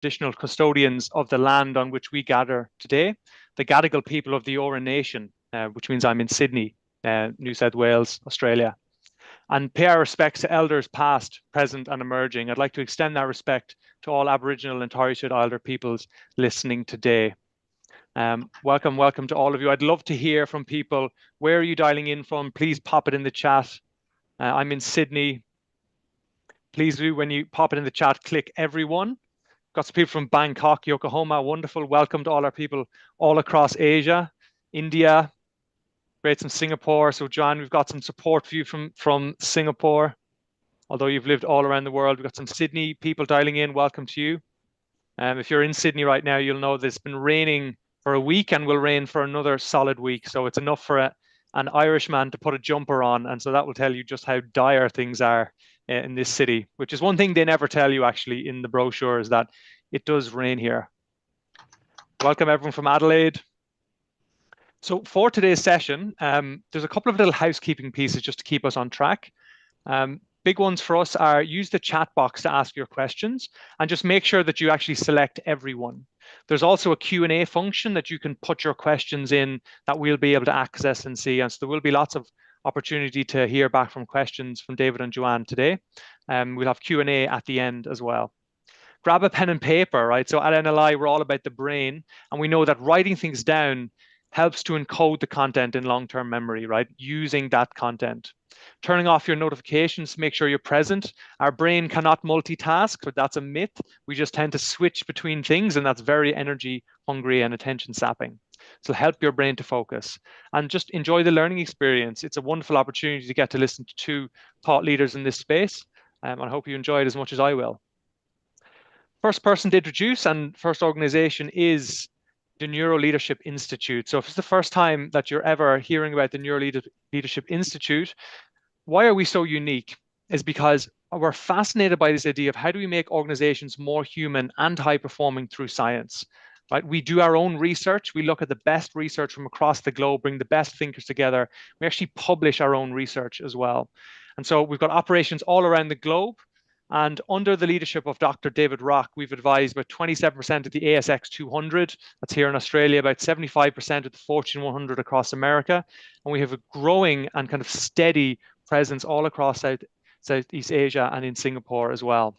traditional custodians of the land on which we gather today, the Gadigal people of the Eora Nation, which means I'm in Sydney, New South Wales, Australia. And pay our respects to elders past, present, and emerging. I'd like to extend that respect to all Aboriginal and Torres Strait Islander peoples listening today. Welcome to all of you. I'd love to hear from people. Where are you dialing in from? Please pop it in the chat. I'm in Sydney. Please do, when you pop it in the chat, click everyone. Got some people from Bangkok, Yokohama. Wonderful. Welcome to all our people all across Asia, India. Great, from Singapore. So Joanne, we've got some support for you from Singapore. Although you've lived all around the world, we've got some Sydney people dialing in. Welcome to you. If you're in Sydney right now, you'll know that it's been raining for a week and will rain for another solid week. So it's enough for an Irishman to put a jumper on. And so that will tell you just how dire things are in this city, which is one thing they never tell you actually in the brochure, is that it does rain here. Welcome everyone from Adelaide. So for today's session, there's a couple of little housekeeping pieces just to keep us on track. Big ones for us are use the chat box to ask your questions and just make sure that you actually select everyone. There's also a Q&A function that you can put your questions in that we'll be able to access and see. And so there will be lots of opportunity to hear back from questions from David and Joanne today. We'll have Q&A at the end as well. Grab a pen and paper, right? So at NLI, we're all about the brain, and we know that writing things down helps to encode the content in long-term memory, right? Using that content. Turning off your notifications to make sure you're present. Our brain cannot multitask, but that's a myth. We just tend to switch between things, and that's very energy hungry and attention sapping. So help your brain to focus and just enjoy the learning experience. It's a wonderful opportunity to get to listen to two thought leaders in this space. And I hope you enjoy it as much as I will. First person to introduce and first organization is the Neuro Leadership Institute. So if it's the first time that you're ever hearing about the Neuro Leadership Institute, why are we so unique? Is because we're fascinated by this idea of how do we make organizations more human and high performing through science, right? We do our own research. We look at the best research from across the globe, bring the best thinkers together. We actually publish our own research as well. And so we've got operations all around the globe. And under the leadership of Dr. David Rock, we've advised about 27% of the ASX 200, that's here in Australia, about 75% of the Fortune 100 across America. And we have a growing and kind of steady presence all across Southeast Asia and in Singapore as well.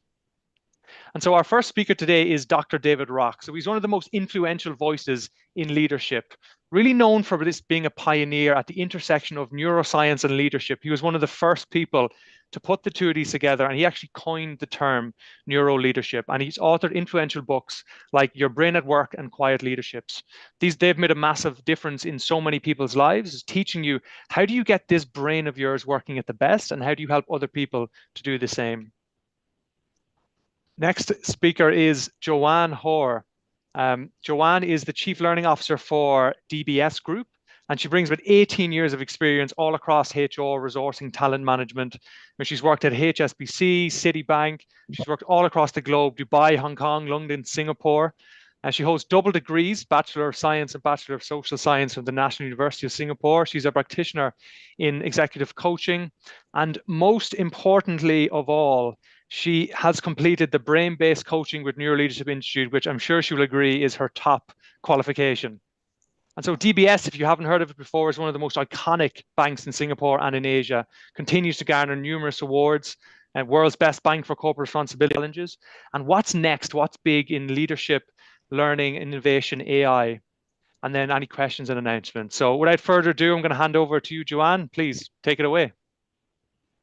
And so our first speaker today is Dr. David Rock. So he's one of the most influential voices in leadership, really known for this being a pioneer at the intersection of neuroscience and leadership. He was one of the first people to put the two of these together, and he actually coined the term neuro leadership. And he's authored influential books like Your Brain at Work and Quiet Leaderships. They've made a massive difference in so many people's lives, is teaching you how do you get this brain of yours working at the best, and how do you help other people to do the same. Next speaker is Joanne Hor. Joanne is the Chief Learning Officer for DBS Group, and she brings about 18 years of experience all across HR, resourcing, talent management. And she's worked at HSBC, Citibank. She's worked all across the globe, Dubai, Hong Kong, London, Singapore. She holds double degrees, Bachelor of Science and Bachelor of Social Science from the National University of Singapore. She's a practitioner in executive coaching. And most importantly of all, she has completed the brain-based coaching with Neuro Leadership Institute, which I'm sure she will agree is her top qualification. And so DBS, if you haven't heard of it before, is one of the most iconic banks in Singapore and in Asia, continues to garner numerous awards, world's best bank for corporate responsibility challenges. And what's next? What's big in leadership, learning, innovation, AI? And then any questions and announcements. So without further ado, I'm going to hand over to you, Joanne. Please take it away.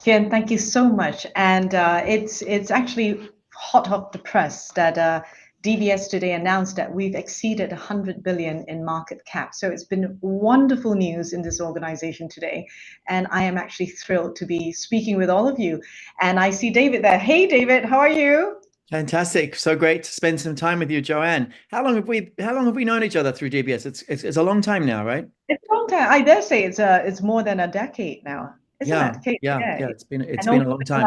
Jen, thank you so much. And it's actually hot off the press that DBS today announced that we've exceeded 100 billion in market cap. So it's been wonderful news in this organization today. And I am actually thrilled to be speaking with all of you. And I see David there. Hey, David, how are you? Fantastic. So great to spend some time with you, Joanne. How long have we known each other through DBS? It's a long time now, right? It's a long time. I dare say it's more than a decade now. Yeah. It's been a long time.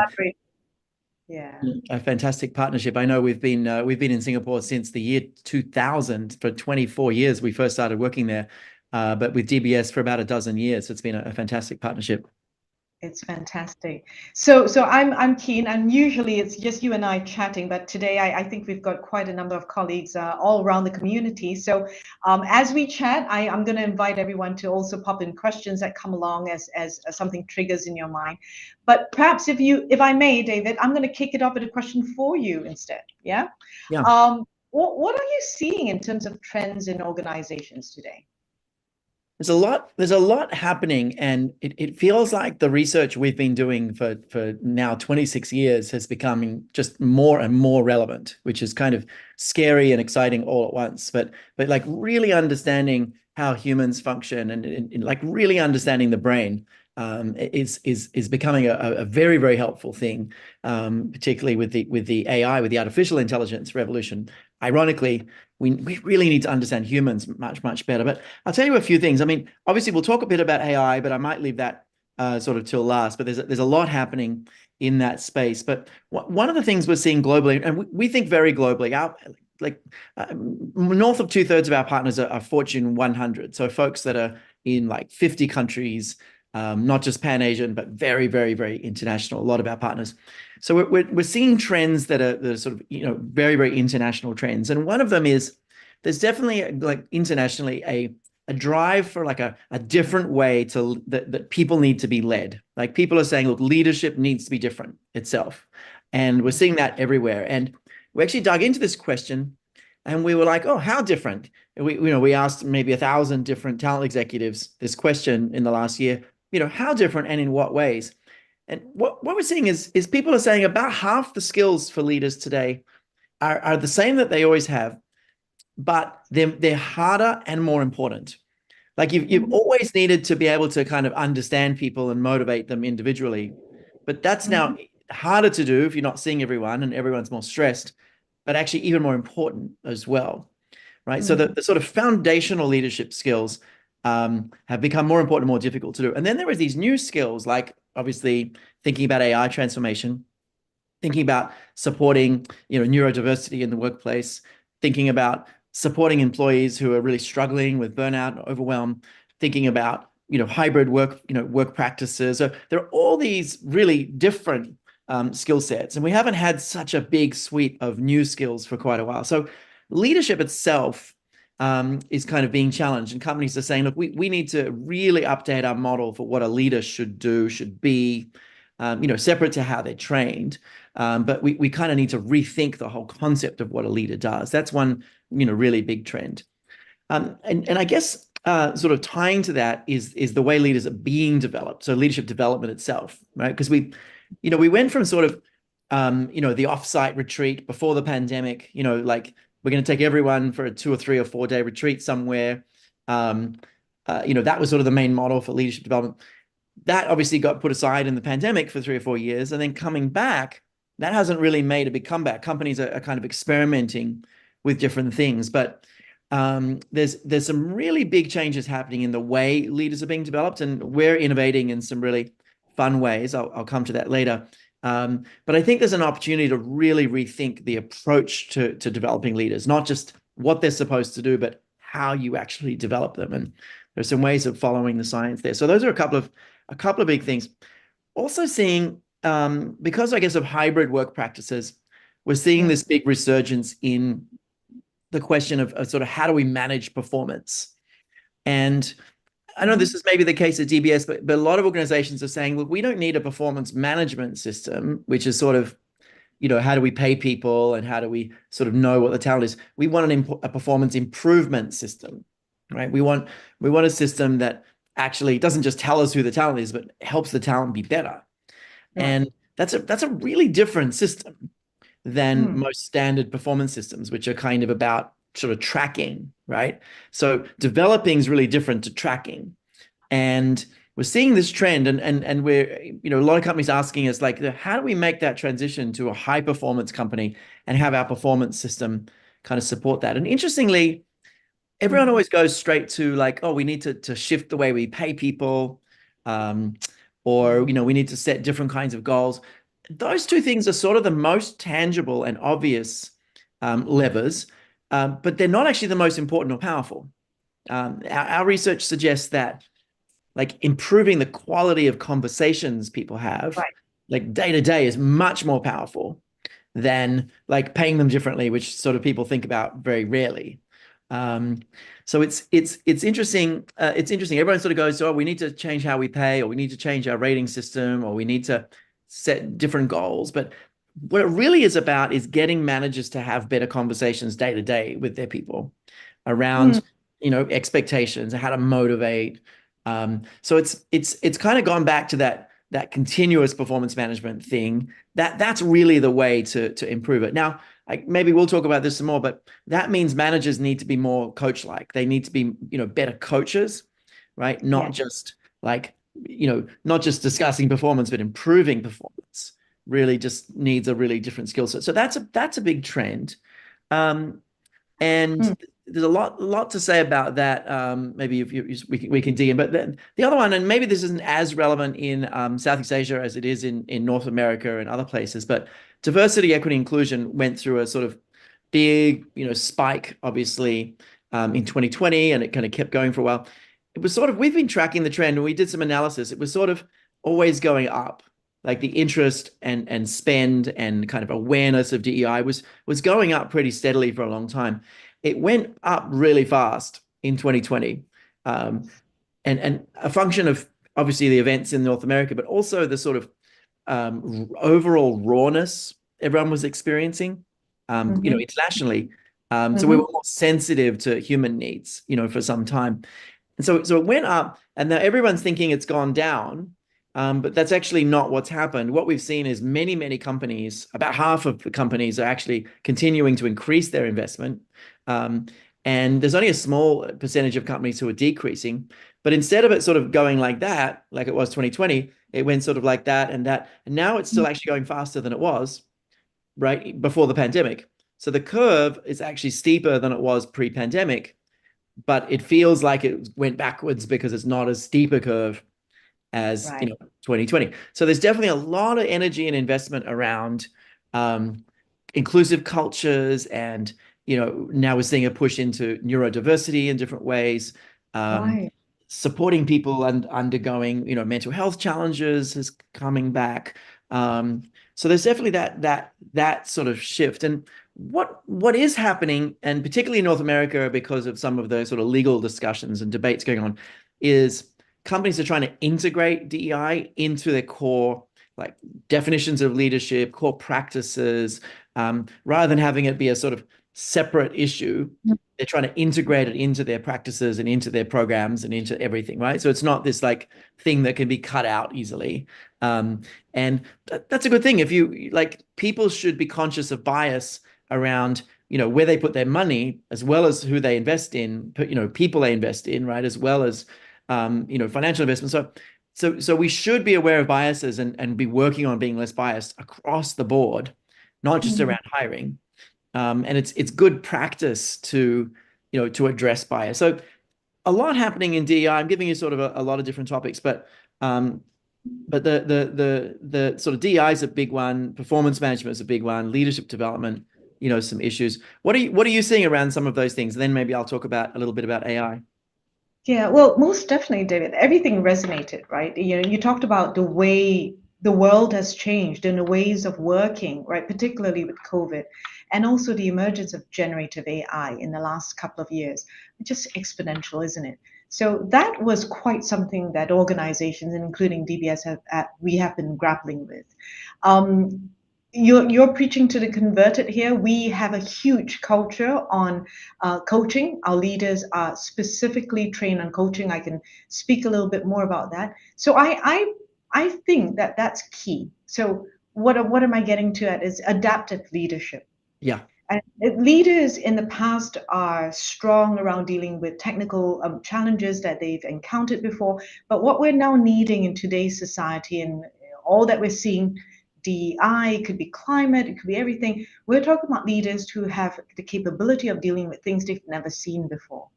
Yeah, a fantastic partnership. I know we've been in Singapore since the year 2000. For 24 years we first started working there, but with DBS for about a dozen years. It's been a fantastic partnership. It's fantastic. So I'm keen, and usually it's just you and I chatting, but today I think we've got quite a number of colleagues all around the community. So as we chat, I'm going to invite everyone to also pop in questions that come along as something triggers in your mind. But perhaps if I may, David, I'm going to kick it off with a question for you instead. Yeah. Yeah. What are you seeing in terms of trends in organizations today? There's a lot happening, and it feels like the research we've been doing for now 26 years has become just more and more relevant, which is kind of scary and exciting all at once. But like really understanding how humans function and like really understanding the brain is becoming a very, very helpful thing, particularly with the AI, with the artificial intelligence revolution. Ironically, we really need to understand humans much, much better. But I'll tell you a few things. I mean, obviously, we'll talk a bit about AI, but I might leave that sort of till last. But there's a lot happening in that space. But one of the things we're seeing globally, and we think very globally, north of 2/3 of our partners are Fortune 100. So folks that are in like 50 countries, not just Pan-Asian, but very, very, very international. A lot of our partners. So we're seeing trends that are sort of very, very international trends, and one of them is there's definitely like internationally a drive for like a different way that people need to be led. Like people are saying, look, leadership needs to be different itself, and we're seeing that everywhere. And we actually dug into this question, and we were like, oh, how different? We asked maybe 1,000 different talent executives this question in the last year. How different and in what ways? And what we're seeing is people are saying about half the skills for leaders today are the same that they always have, but they're harder and more important. Like you've always needed to be able to kind of understand people and motivate them individually, but that's now harder to do if you're not seeing everyone and everyone's more stressed, but actually even more important as well, right? So the sort of foundational leadership skills have become more important and more difficult to do. And then there is these new skills, like obviously thinking about AI transformation, thinking about supporting, neurodiversity in the workplace, thinking about supporting employees who are really struggling with burnout and overwhelm, thinking about, hybrid work practices. So there are all these really different skill sets, and we haven't had such a big suite of new skills for quite a while. So leadership itself is kind of being challenged, and companies are saying, look, we need to really update our model for what a leader should do, should be, separate to how they're trained. But we kind of need to rethink the whole concept of what a leader does. That's one, really big trend. And I guess sort of tying to that is the way leaders are being developed. So leadership development itself, right? Because we went from sort of, the offsite retreat before the pandemic, like we're going to take everyone for a 2 or 3 or 4 day retreat somewhere. That was sort of the main model for leadership development. That obviously got put aside in the pandemic for 3 or 4 years, and then coming back, that hasn't really made a big comeback. Companies are kind of experimenting with different things, but there's some really big changes happening in the way leaders are being developed, and we're innovating in some really fun ways. I'll come to that later. But I think there's an opportunity to really rethink the approach to developing leaders, not just what they're supposed to do, but how you actually develop them. And there's some ways of following the science there. So those are a couple of big things. Also seeing, because I guess of hybrid work practices, we're seeing this big resurgence in the question of sort of how do we manage performance. And I know this is maybe the case at DBS, but a lot of organizations are saying, look, we don't need a performance management system, which is sort of, how do we pay people and how do we sort of know what the talent is? We want a performance improvement system, right? We want a system that actually doesn't just tell us who the talent is, but helps the talent be better. Right. And that's a really different system than most standard performance systems, which are kind of about sort of tracking, right? So developing is really different to tracking. And we're seeing this trend, and we're, a lot of companies asking us, like, how do we make that transition to a high performance company and have our performance system kind of support that? And interestingly, everyone always goes straight to like, oh, we need to shift the way we pay people, or, we need to set different kinds of goals. Those two things are sort of the most tangible and obvious levers, but they're not actually the most important or powerful. Our research suggests that like improving the quality of conversations people have, Right. like day to day, is much more powerful than like paying them differently, which sort of people think about very rarely. So it's interesting. It's interesting. Everyone sort of goes, "Oh, we need to change how we pay, or we need to change our rating system, or we need to set different goals." But what it really is about is getting managers to have better conversations day to day with their people around, expectations and how to motivate. So it's kind of gone back to that continuous performance management thing. That's really the way to improve it. Now, maybe we'll talk about this some more, but that means managers need to be more coach-like. They need to be, better coaches, right? Not just like, not just discussing performance, but improving performance. Really just needs a really different skill set. So that's a big trend. And there's a lot to say about that. Maybe if we can dig in, but then the other one, and maybe this isn't as relevant in Southeast Asia as it is in North America and other places, but diversity, equity, inclusion went through a sort of big, spike, obviously, in 2020, and it kind of kept going for a while. It was sort of, we've been tracking the trend, and we did some analysis. It was sort of always going up. Like the interest and spend and kind of awareness of DEI was going up pretty steadily for a long time. It went up really fast in 2020, and a function of obviously the events in North America, but also the sort of overall rawness everyone was experiencing, internationally. So we were more sensitive to human needs, for some time, and so it went up, and now everyone's thinking it's gone down. But that's actually not what's happened. What we've seen is many companies, about half of the companies, are actually continuing to increase their investment. And there's only a small percentage of companies who are decreasing. But instead of it sort of going like that, like it was 2020, it went sort of like that and that. And now it's still actually going faster than it was, right, before the pandemic. So the curve is actually steeper than it was pre-pandemic, but it feels like it went backwards because it's not as steep a curve as 2020. So there's definitely a lot of energy and investment around inclusive cultures, and now we're seeing a push into neurodiversity in different ways. Supporting people and undergoing mental health challenges is coming back. So there's definitely that sort of shift. And what is happening, and particularly in North America, because of some of the sort of legal discussions and debates going on, is companies are trying to integrate DEI into their core, like, definitions of leadership, core practices, rather than having it be a sort of separate issue. They're trying to integrate it into their practices and into their programs and into everything, right? So it's not this like thing that can be cut out easily. And that's a good thing. If you like, people should be conscious of bias around, where they put their money, as well as who they invest in, people they invest in, right? As well as financial investment. So we should be aware of biases and be working on being less biased across the board, not just around hiring. And it's good practice to address bias. So a lot happening in DEI. I'm giving you sort of a lot of different topics, but the sort of DEI is a big one. Performance management is a big one. Leadership development, some issues. What are you seeing around some of those things? And then maybe I'll talk about a little bit about AI. Yeah, well, most definitely, David. Everything resonated, right? You talked about the way the world has changed and the ways of working, right? Particularly with COVID, and also the emergence of generative AI in the last couple of years, which is exponential, isn't it? So that was quite something that organizations, including DBS, we have been grappling with. You're preaching to the converted here. We have a huge culture on coaching. Our leaders are specifically trained on coaching. I can speak a little bit more about that. So I think that that's key. So what am I getting to at is adaptive leadership. Yeah. And leaders in the past are strong around dealing with technical challenges that they've encountered before. But what we're now needing in today's society, and all that we're seeing, DEI, it could be climate, it could be everything. We're talking about leaders who have the capability of dealing with things they've never seen before.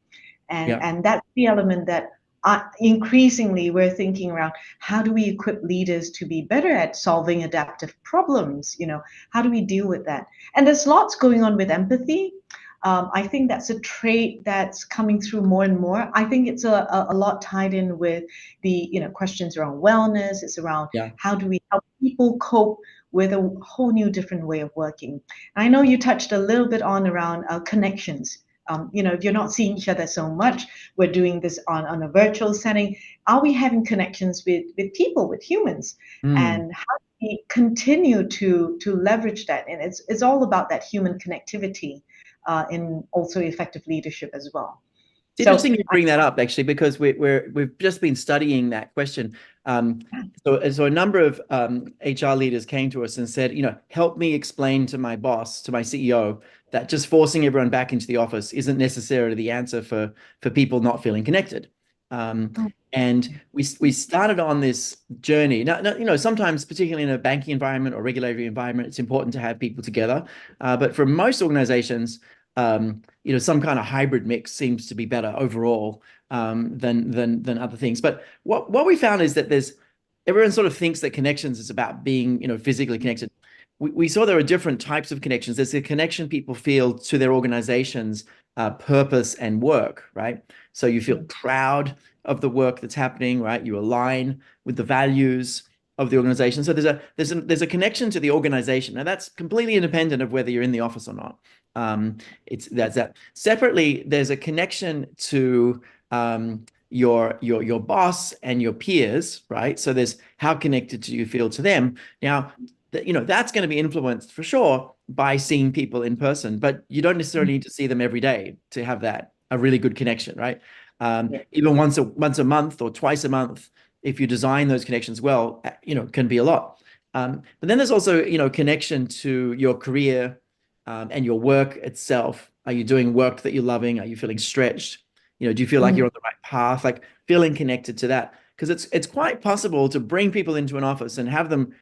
And that's the element that increasingly we're thinking around. How do we equip leaders to be better at solving adaptive problems? How do we deal with that? And there's lots going on with empathy. I think that's a trait that's coming through more and more. I think it's a lot tied in with the questions around wellness. It's around how do we help people cope with a whole new different way of working. I know you touched a little bit on around connections. If you're not seeing each other so much, we're doing this on a virtual setting. Are we having connections with people, with humans? And how do we continue to leverage that? And it's all about that human connectivity in also effective leadership as well. It's interesting you bring that up, actually, because we've just been studying that question. So a number of HR leaders came to us and said, help me explain to my boss, to my CEO, that just forcing everyone back into the office isn't necessarily the answer for people not feeling connected. And we started on this journey. Now, sometimes, particularly in a banking environment or regulatory environment, it's important to have people together. But for most organizations, some kind of hybrid mix seems to be better overall than other things. But what we found is that everyone sort of thinks that connections is about being physically connected. We saw there are different types of connections. There's the connection people feel to their organization's purpose and work, right? So you feel proud of the work that's happening, right? You align with the values of the organization. So there's a connection to the organization. Now that's completely independent of whether you're in the office or not. That's that. Separately, there's a connection to your boss and your peers, right? So there's how connected do you feel to them. Now, that's going to be influenced for sure by seeing people in person, but you don't necessarily need to see them every day to have a really good connection, right? Even once a month or twice a month, if you design those connections well, can be a lot. But then there's also, connection to your career and your work itself. Are you doing work that you're loving? Are you feeling stretched? Do you feel like you're on the right path? Like feeling connected to that, because it's quite possible to bring people into an office and have them,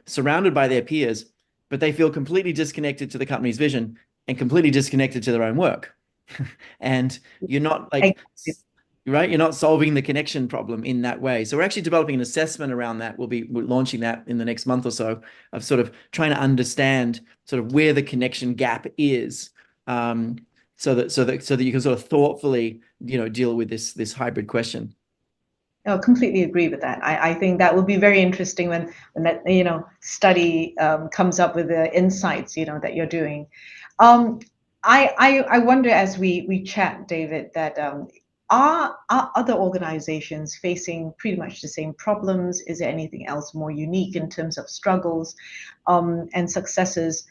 surrounded by their peers, but they feel completely disconnected to the company's vision and completely disconnected to their own work. And you're not right? You're not solving the connection problem in that way. So we're actually developing an assessment around that. We're launching that in the next month or so, of sort of trying to understand sort of where the connection gap is, so that you can sort of thoughtfully, deal with this hybrid question. I completely agree with that. I think that will be very interesting when that study comes up with the insights that you're doing. I wonder, as we chat, David, that are other organizations facing pretty much the same problems? Is there anything else more unique in terms of struggles and successes?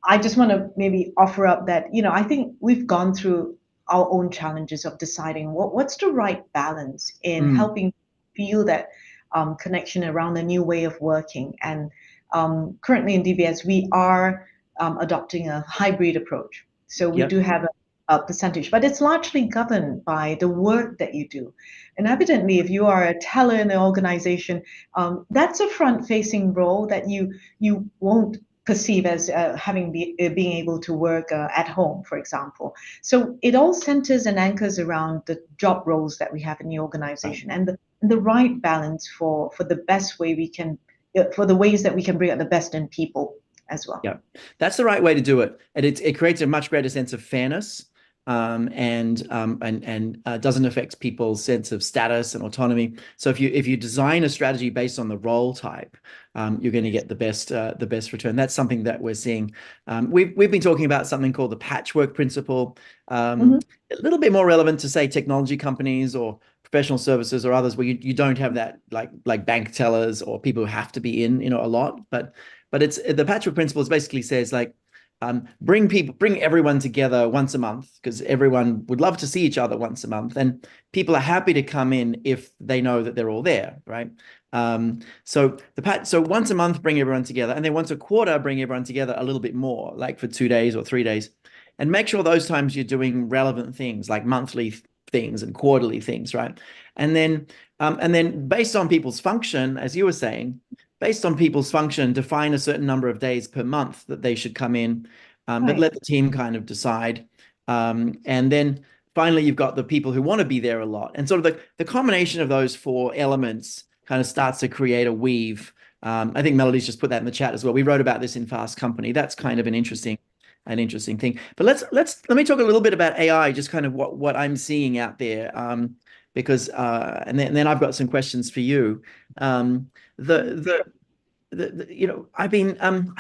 I just want to maybe offer up that I think we've gone through our own challenges of deciding what's the right balance in helping feel that connection around a new way of working. And currently in DBS, we are adopting a hybrid approach. So we do have a percentage, but it's largely governed by the work that you do. And evidently, if you are a teller in an organization, that's a front-facing role that you won't perceive as being able to work at home, for example. So it all centers and anchors around the job roles that we have in the organization, and the right balance for the best way we can, for the ways that we can bring out the best in people as well. Yeah, that's the right way to do it, and it creates a much greater sense of fairness, and doesn't affect people's sense of status and autonomy. So if you design a strategy based on the role type, you're going to get the best return. That's something that we're seeing. We've been talking about something called the patchwork principle. A little bit more relevant to, say, technology companies or professional services or others, where you don't have that, like bank tellers or people who have to be in a lot. But it's the patchwork principle basically says, like, bring everyone together once a month, because everyone would love to see each other once a month, and people are happy to come in if they know that they're all there, right? So once a month, bring everyone together, and then once a quarter, bring everyone together a little bit more, like for 2 days or 3 days, and make sure those times you're doing relevant things like monthly things and quarterly things, right? And then based on people's function, as you were saying, based on people's function, define a certain number of days per month that they should come in, but let the team kind of decide. And then finally, you've got the people who want to be there a lot. And sort of the combination of those 4 elements kind of starts to create a weave. I think Melody's just put that in the chat as well. We wrote about this in Fast Company. That's kind of an interesting an interesting thing. But let me talk a little bit about AI, just kind of what I'm seeing out there, because and then I've got some questions for you. You know, I've been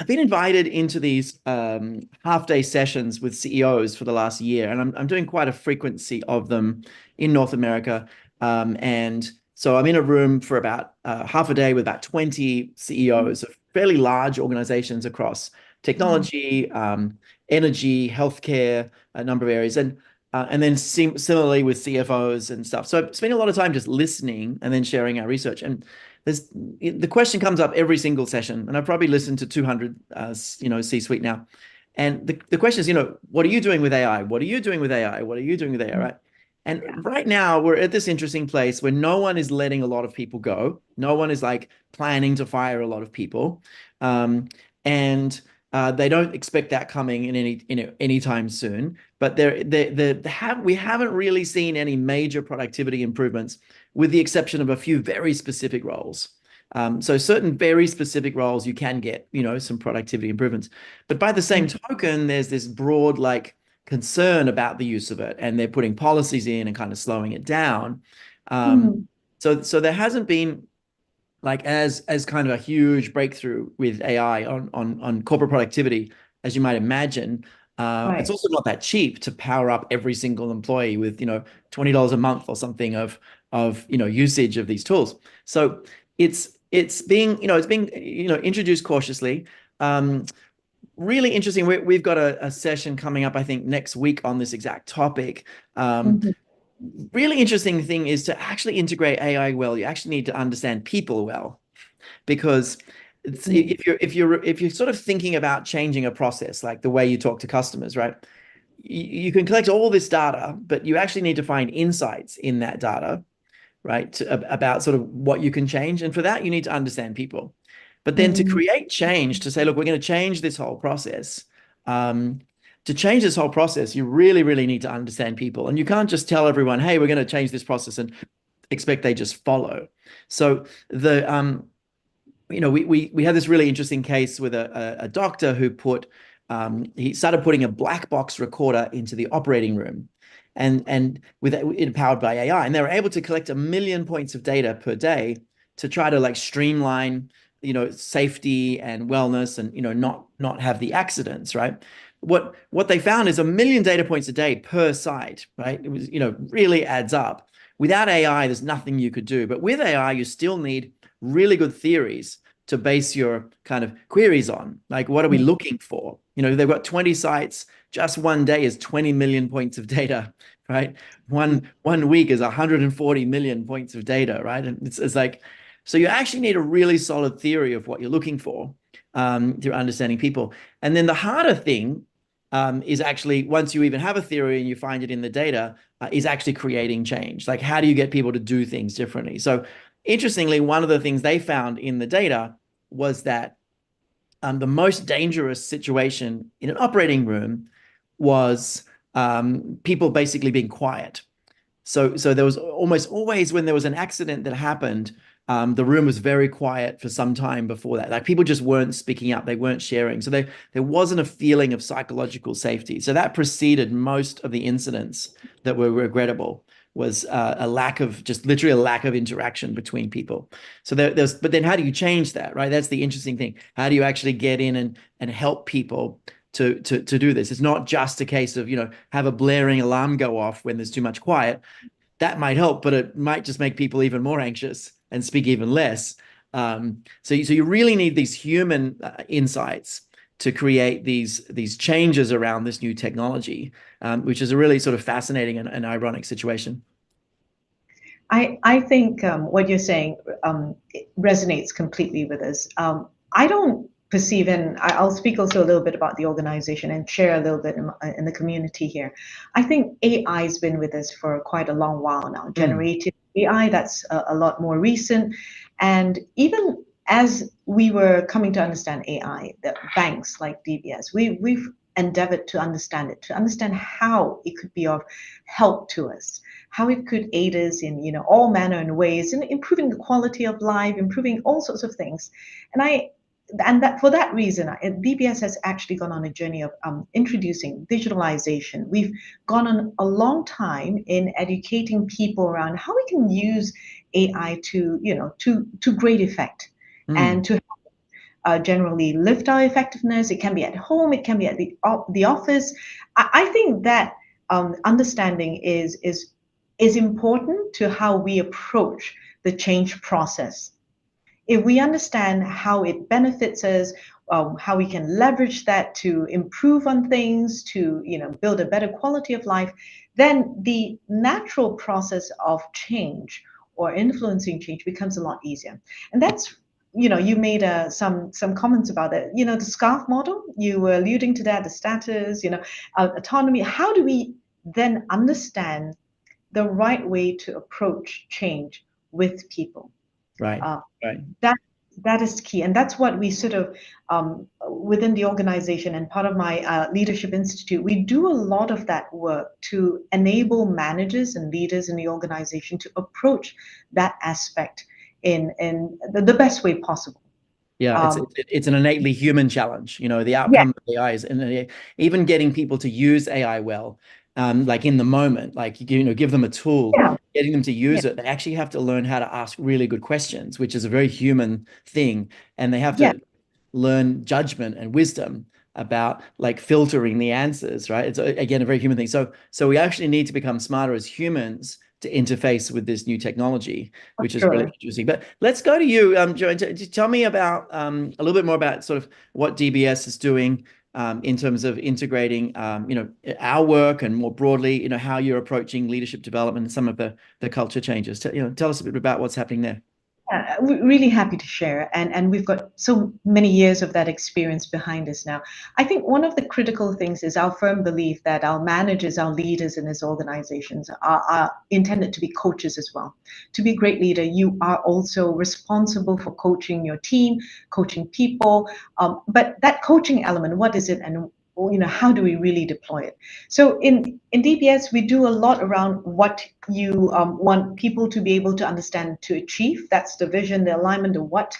invited into these half-day sessions with CEOs for the last year, and I'm doing quite a frequency of them in North America. And so I'm in a room for about half a day with about 20 CEOs of fairly large organizations across technology, energy, healthcare, a number of areas, and then similarly with CFOs and stuff. So I'm spending a lot of time just listening and then sharing our research. And the question comes up every single session, and I've probably listened to 200 you know, C-suite now. And the question is, you know, what are you doing with AI? What are you doing with AI? What are you doing with AI? Right? And right now we're at this interesting place where no one is letting a lot of people go. No one is like planning to fire a lot of people. And they don't expect that coming in anytime soon. But we haven't really seen any major productivity improvements, with the exception of a few very specific roles. So certain very specific roles, you can get, you know, some productivity improvements. But by the same token, there's this broad like concern about the use of it, and they're putting policies in and kind of slowing it down. So there hasn't been like as kind of a huge breakthrough with AI on corporate productivity, as you might imagine. It's also not that cheap to power up every single employee with, you know, $20 a month or something of you know, usage of these tools. So it's being introduced cautiously. Really interesting. We've got a session coming up, I think, next week on this exact topic. Really interesting thing is to actually integrate AI well. You actually need to understand people well, because if you're sort of thinking about changing a process, like the way you talk to customers, right? You can collect all this data, but you actually need to find insights in that data, right? About sort of what you can change. And for that, you need to understand people. But then to create change, to say, look, we're going to change this whole process. To change this whole process, you really, really need to understand people. And you can't just tell everyone, hey, we're going to change this process and expect they just follow. So you know, we had this really interesting case with a doctor who he started putting a black box recorder into the operating room, and with it powered by AI, and they were able to collect 1 million points of data per day to try to like streamline, you know, safety and wellness, and, you know, not have the accidents, right? What they found is 1 million data points a day per site, right? It was, you know, really adds up. Without AI, there's nothing you could do. But with AI, you still need really good theories to base your kind of queries on. Like, what are we looking for? You know, they've got 20 sites. Just one day is 20 million points of data, right? One week is 140 million points of data, right? And it's like, so you actually need a really solid theory of what you're looking for through understanding people. And then the harder thing is actually, once you even have a theory and you find it in the data, is actually creating change. Like, how do you get people to do things differently? So interestingly, one of the things they found in the data was that the most dangerous situation in an operating room was people basically being quiet. So there was almost always, when there was an accident that happened, the room was very quiet for some time before that. Like, people just weren't speaking up, they weren't sharing. So there wasn't a feeling of psychological safety. So that preceded most of the incidents that were regrettable, was a lack of, just literally a lack of interaction between people. So but then how do you change that, right? That's the interesting thing. How do you actually get in and help people to do this? It's not just a case of, you know, have a blaring alarm go off when there's too much quiet. That might help, but it might just make people even more anxious and speak even less. So you really need these human insights to create these changes around this new technology, which is a really sort of fascinating and ironic situation. I think what you're saying resonates completely with us. I don't perceive, and I'll speak also a little bit about the organization and share a little bit in the community here. I think AI has been with us for quite a long while now. Generative AI, that's a lot more recent. And even as we were coming to understand AI, the banks like DBS, we've endeavored to understand it, to understand how it could be of help to us, how it could aid us in, you know, all manner of ways, in improving the quality of life, improving all sorts of things. And and that for that reason, DBS has actually gone on a journey of introducing digitalization. We've gone on a long time in educating people around how we can use AI to, to great effect, and to generally lift our effectiveness. It can be at home, it can be at the office. I think that understanding is important to how we approach the change process. If we understand how it benefits us, how we can leverage that to improve on things, to build a better quality of life, then the natural process of change or influencing change becomes a lot easier. And that's, you made some comments about that. The SCARF model, you were alluding to that, the status, autonomy. How do we then understand the right way to approach change with people? Right. Right. That is key, and that's what we sort of within the organization, and part of my Leadership Institute, we do a lot of that work to enable managers and leaders in the organization to approach that aspect in the best way possible. Yeah, it's an innately human challenge. The outcome of AI is, and even getting people to use AI well, like in the moment, like give them a tool, getting them to use it. They actually have to learn how to ask really good questions, which is a very human thing, and they have to learn judgment and wisdom about like filtering the answers. Right? It's again a very human thing. So we actually need to become smarter as humans to interface with this new technology, which is really interesting. But let's go to you, Joanne. Tell me about a little bit more about sort of what DBS is doing in terms of integrating, our work, and more broadly, how you're approaching leadership development and some of the culture changes. Tell us a bit about what's happening there. Really happy to share, and we've got so many years of that experience behind us now. I think one of the critical things is our firm belief that our managers, our leaders in these organizations are intended to be coaches as well. To be a great leader, you are also responsible for coaching your team, coaching people, but that coaching element, what is it, and how do we really deploy it? So in DBS, we do a lot around what you want people to be able to understand, to achieve. That's the vision, the alignment, the what,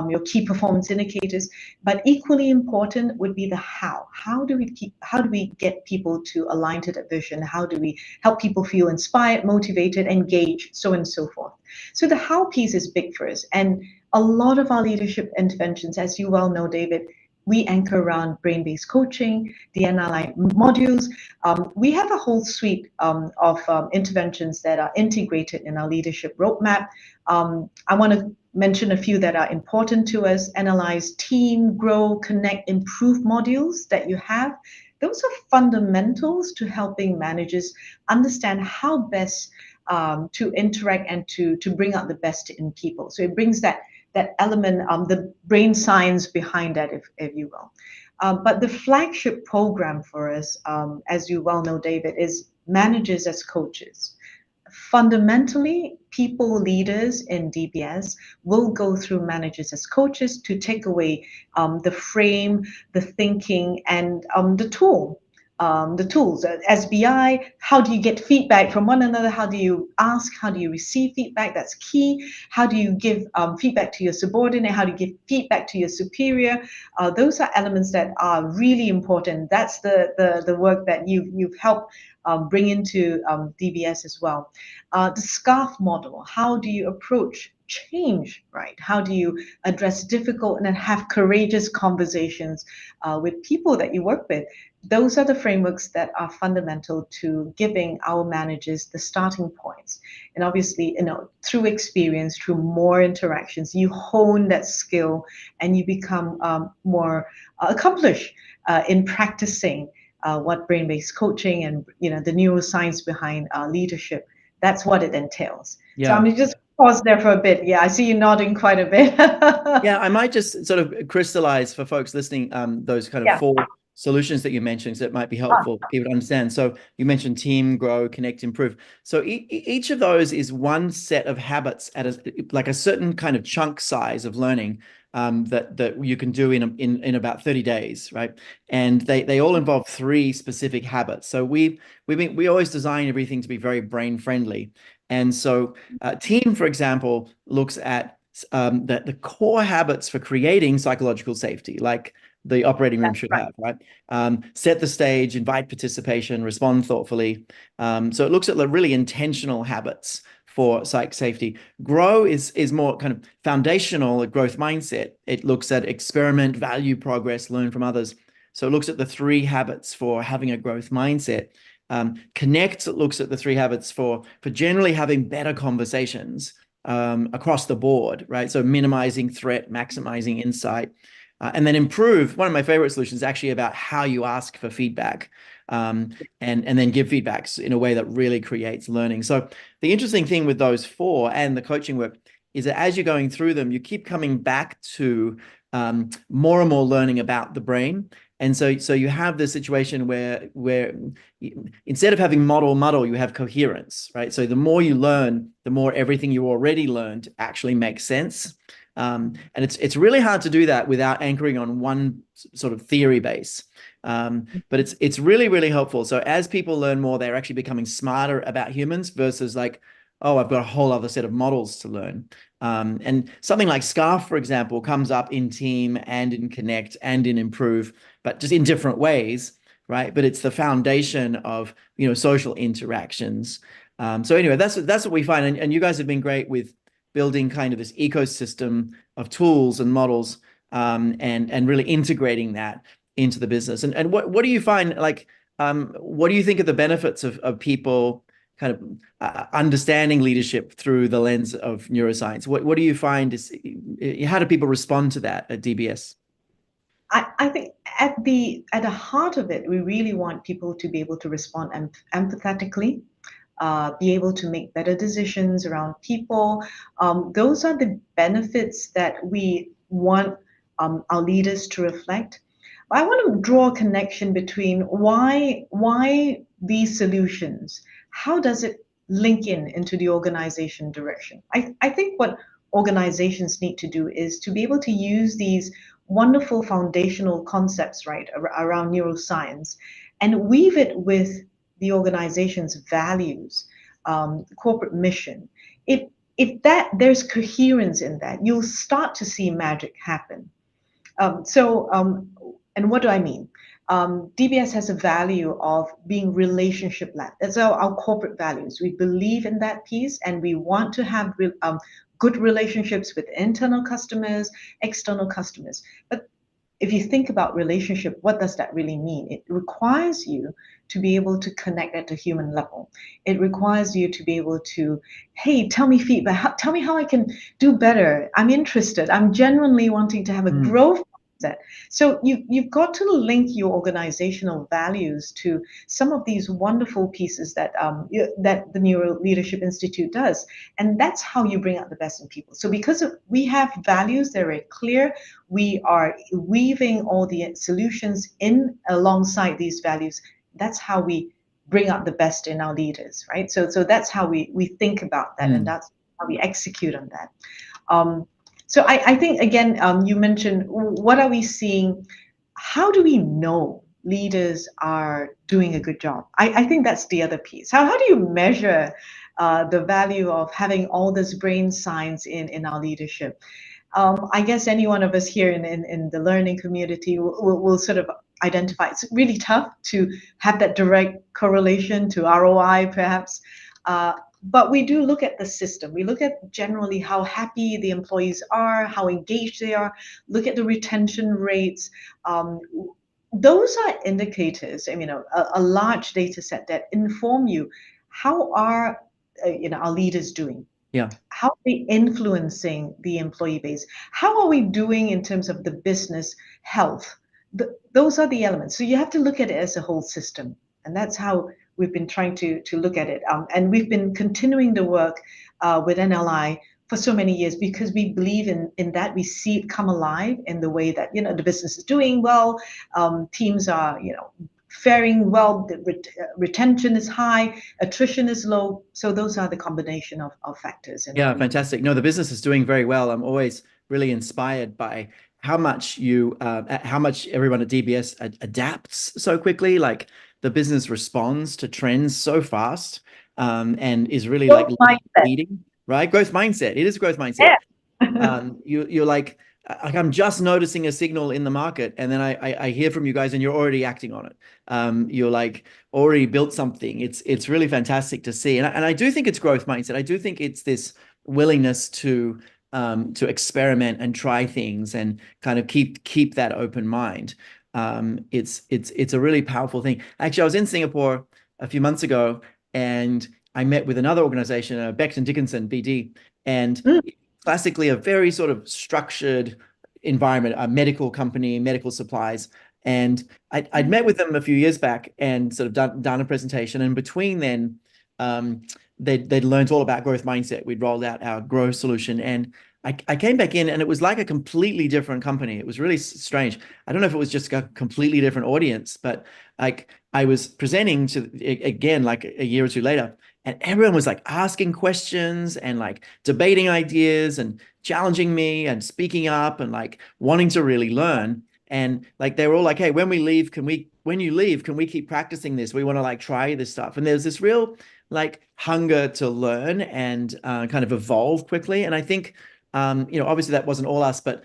your key performance indicators. But equally important would be the how. How do we get people to align to that vision? How do we help people feel inspired, motivated, engaged, so on and so forth? So the how piece is big for us. And a lot of our leadership interventions, as you well know, David, we anchor around brain-based coaching, the NLI modules. We have a whole suite of interventions that are integrated in our leadership roadmap. I want to mention a few that are important to us. NLI's Team, Grow, Connect, Improve modules that you have. Those are fundamentals to helping managers understand how best to interact and to bring out the best in people. So it brings that element, the brain science behind that, if you will. But the flagship program for us, as you well know, David, is Managers as Coaches. Fundamentally, people leaders in DBS will go through Managers as Coaches to take away the frame, the thinking, and the tools, SBI. How do you get feedback from one another? How do you ask? How do you receive feedback? That's key. How do you give feedback to your subordinate? How do you give feedback to your superior? Those are elements that are really important. That's the work that you've helped bring into DBS as well. The SCARF model. How do you approach change, right? How do you address difficult and then have courageous conversations with people that you work with? Those are the frameworks that are fundamental to giving our managers the starting points. And obviously, through experience, through more interactions, you hone that skill and you become more accomplished in practicing what brain-based coaching and the neuroscience behind leadership. That's what it entails. Yeah. So I'm just pause there for a bit. Yeah, I see you nodding quite a bit. Yeah, I might just sort of crystallize for folks listening those kind of four solutions that you mentioned, so it might be helpful for people to understand. So you mentioned Team, Grow, Connect, Improve. So each of those is one set of habits at a certain kind of chunk size of learning that you can do in about 30 days, right? And they all involve three specific habits. So we always design everything to be very brain friendly. And so Team, for example, looks at the core habits for creating psychological safety, like the operating room should have, right? Set the stage, invite participation, respond thoughtfully. So it looks at the really intentional habits for psych safety. Grow is more kind of foundational, a growth mindset. It looks at experiment, value progress, learn from others. So it looks at the 3 habits for having a growth mindset. Connect looks at the 3 habits for generally having better conversations across the board, right? So minimizing threat, maximizing insight. And then improve, one of my favorite solutions is actually about how you ask for feedback, and then give feedbacks in a way that really creates learning. So the interesting thing with those 4 and the coaching work is that as you're going through them, you keep coming back to more and more learning about the brain. And so you have this situation where instead of having muddle, you have coherence, right? So the more you learn, the more everything you already learned actually makes sense. And it's really hard to do that without anchoring on one sort of theory base. But it's really, really helpful. So as people learn more, they're actually becoming smarter about humans versus like, oh, I've got a whole other set of models to learn. And something like SCARF, for example, comes up in Team and in Connect and in Improve, but just in different ways, right? But it's the foundation of, social interactions. So anyway, that's what we find. And you guys have been great with building kind of this ecosystem of tools and models, and really integrating that into the business. And what do you find, like, what do you think are the benefits of people kind of understanding leadership through the lens of neuroscience? What do you find is, how do people respond to that at DBS? I think at the heart of it, we really want people to be able to respond empathetically, be able to make better decisions around people. Those are the benefits that we want our leaders to reflect. But I want to draw a connection between why these solutions, how does it link into the organization direction? I think what organizations need to do is to be able to use these wonderful foundational concepts, right, around neuroscience, and weave it with the organization's values, corporate mission. If there's coherence in that, you'll start to see magic happen. And what do I mean? DBS has a value of being relationship-led. That's our corporate values. We believe in that piece, and we want to have good relationships with internal customers, external customers. But if you think about relationship, what does that really mean? It requires you to be able to connect at a human level. It requires you to be able to, hey, tell me feedback. Tell me how I can do better. I'm interested. I'm genuinely wanting to have a growth mindset. So you've got to link your organizational values to some of these wonderful pieces that the Neuro Leadership Institute does. And that's how you bring out the best in people. So because we have values, they're very clear. We are weaving all the solutions in alongside these values. That's how we bring out the best in our leaders, right? So that's how we think about that, and that's how we execute on that. So I think, again, you mentioned, what are we seeing? How do we know leaders are doing a good job? I think that's the other piece. How do you measure the value of having all this brain science in our leadership? I guess any one of us here in the learning community will sort of identify it's really tough to have that direct correlation to ROI, perhaps. But we do look at the system. We look at generally how happy the employees are, how engaged they are, look at the retention rates. Those are indicators, I mean, a large data set that inform you, how are our leaders doing? Yeah. How are they influencing the employee base? How are we doing in terms of the business health? Those are the elements. So you have to look at it as a whole system. And that's how we've been trying to look at it. And we've been continuing the work with NLI for so many years because we believe in that. We see it come alive in the way that, the business is doing well. Teams are, faring well, the retention is high, attrition is low. So those are the combination of factors. Yeah, fantastic. No, the business is doing very well. I'm always really inspired by how much everyone at DBS adapts so quickly. Like the business responds to trends so fast, and is really leading, right? Growth mindset. It is a growth mindset. You're like I'm just noticing a signal in the market, and then I hear from you guys, and you're already acting on it. You're like already built something. It's really fantastic to see, and I do think it's growth mindset. I do think it's this willingness to experiment and try things and kind of keep that open mind. It's a really powerful thing. Actually, I was in Singapore a few months ago, and I met with another organization, Becton Dickinson, BD, and classically a very sort of structured environment, a medical company, medical supplies. And I'd met with them a few years back and sort of done a presentation. And between then, they'd learned all about growth mindset. We'd rolled out our growth solution, and I came back in, and it was like a completely different company. It was really strange. I don't know if it was just a completely different audience, but like I was presenting to again like a year or two later, and everyone was like asking questions and like debating ideas and challenging me and speaking up and like wanting to really learn. And like they were all like, "Hey, when you leave, can we keep practicing this? We want to like try this stuff." And there's this real like hunger to learn and kind of evolve quickly. And I think obviously that wasn't all us, but